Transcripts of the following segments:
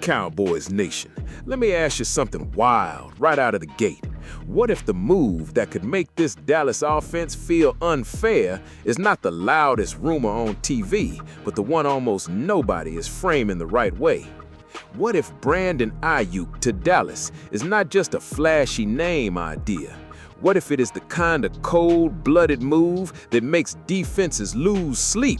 Cowboys Nation, let me ask you something wild right out of the gate. What if the move that could make this Dallas offense feel unfair is not the loudest rumor on TV, but the one almost nobody is framing the right way? What if Brandon Aiyuk to Dallas is not just a flashy name idea? What if it is the kind of cold-blooded move that makes defenses lose sleep?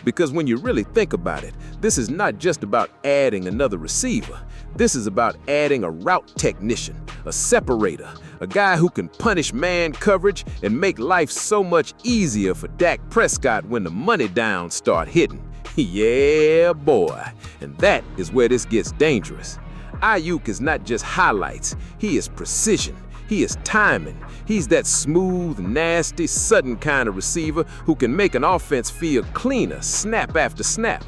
Because when you really think about it, this is not just about adding another receiver. This is about adding a route technician, a separator, a guy who can punish man coverage and make life so much easier for Dak Prescott when the money downs start hitting. Yeah, boy. And that is where this gets dangerous. Aiyuk is not just highlights, he is precision. He is timing. He's that smooth, nasty, sudden kind of receiver who can make an offense feel cleaner snap after snap.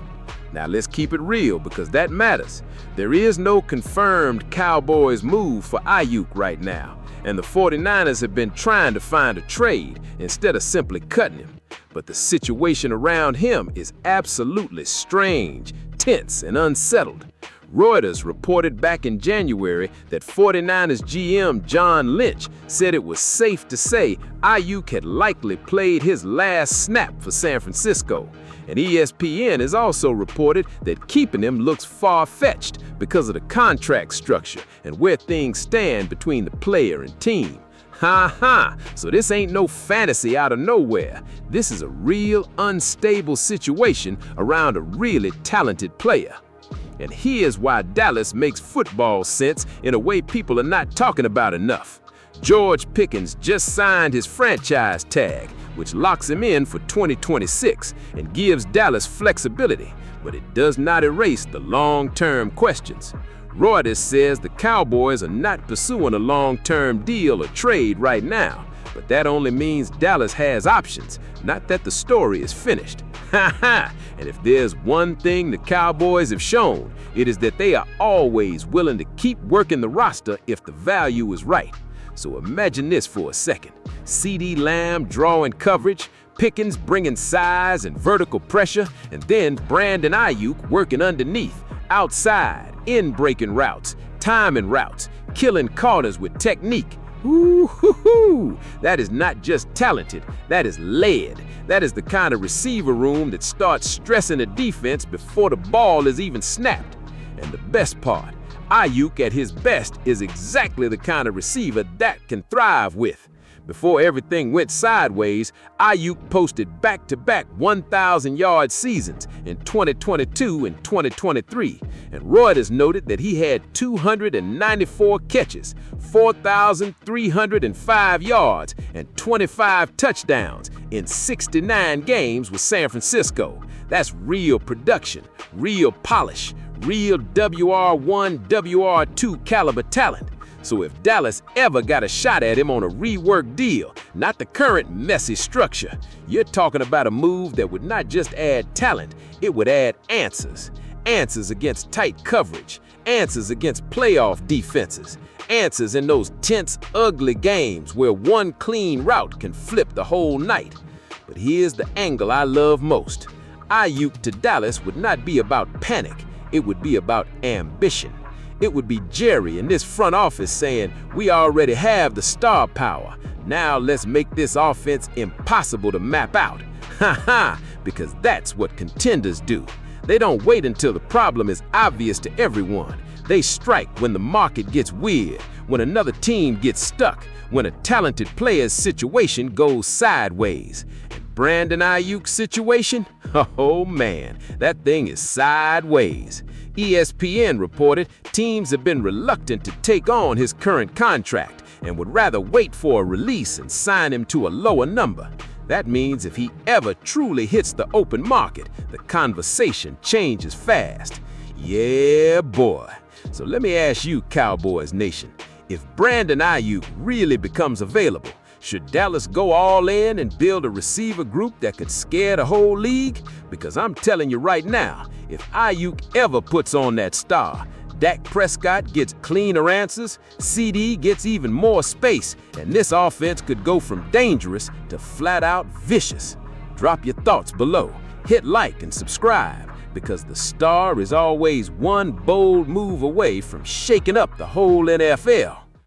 Now let's keep it real because that matters. There is no confirmed Cowboys move for Aiyuk right now, and the 49ers have been trying to find a trade instead of simply cutting him. But the situation around him is absolutely strange, tense, and unsettled. Reuters reported back in January that 49ers GM John Lynch said it was safe to say Aiyuk had likely played his last snap for San Francisco. And ESPN has also reported that keeping him looks far-fetched because of the contract structure and where things stand between the player and team. Ha! So this ain't no fantasy out of nowhere. This is a real unstable situation around a really talented player. And here's why Dallas makes football sense in a way people are not talking about enough. George Pickens just signed his franchise tag, which locks him in for 2026 and gives Dallas flexibility, but it does not erase the long-term questions. Reuters says the Cowboys are not pursuing a long-term deal or trade right now, but that only means Dallas has options, not that the story is finished. And if there's one thing the Cowboys have shown, it is that they are always willing to keep working the roster if the value is right. So imagine this for a second. CeeDee Lamb drawing coverage, Pickens bringing size and vertical pressure, and then Brandon Aiyuk working underneath, outside, in breaking routes, timing routes, killing corners with technique. Ooh, that is not just talented, that is lead. That is the kind of receiver room that starts stressing a defense before the ball is even snapped. And the best part, Aiyuk at his best is exactly the kind of receiver Dak can thrive with. Before everything went sideways, Aiyuk posted back-to-back 1,000-yard seasons in 2022 and 2023, and Reuters noted that he had 294 catches, 4,305 yards, and 25 touchdowns in 69 games with San Francisco. That's real production, real polish, real WR1, WR2 caliber talent. So if Dallas ever got a shot at him on a reworked deal, not the current messy structure, you're talking about a move that would not just add talent, it would add answers. Answers against tight coverage, answers against playoff defenses, answers in those tense, ugly games where one clean route can flip the whole night. But here's the angle I love most. Aiyuk to Dallas would not be about panic, it would be about ambition. It would be Jerry in this front office saying, we already have the star power. Now let's make this offense impossible to map out. Because that's what contenders do. They don't wait until the problem is obvious to everyone. They strike when the market gets weird, when another team gets stuck, when a talented player's situation goes sideways. And Brandon Aiyuk's situation? Oh man, that thing is sideways. ESPN reported teams have been reluctant to take on his current contract and would rather wait for a release and sign him to a lower number. That means if he ever truly hits the open market, the conversation changes fast. Yeah, boy. So let me ask you, Cowboys Nation, if Brandon Aiyuk really becomes available, should Dallas go all in and build a receiver group that could scare the whole league? Because I'm telling you right now, if Aiyuk ever puts on that star, Dak Prescott gets cleaner answers, CeeDee gets even more space, and this offense could go from dangerous to flat-out vicious. Drop your thoughts below, hit like and subscribe. because the star is always one bold move away from shaking up the whole NFL.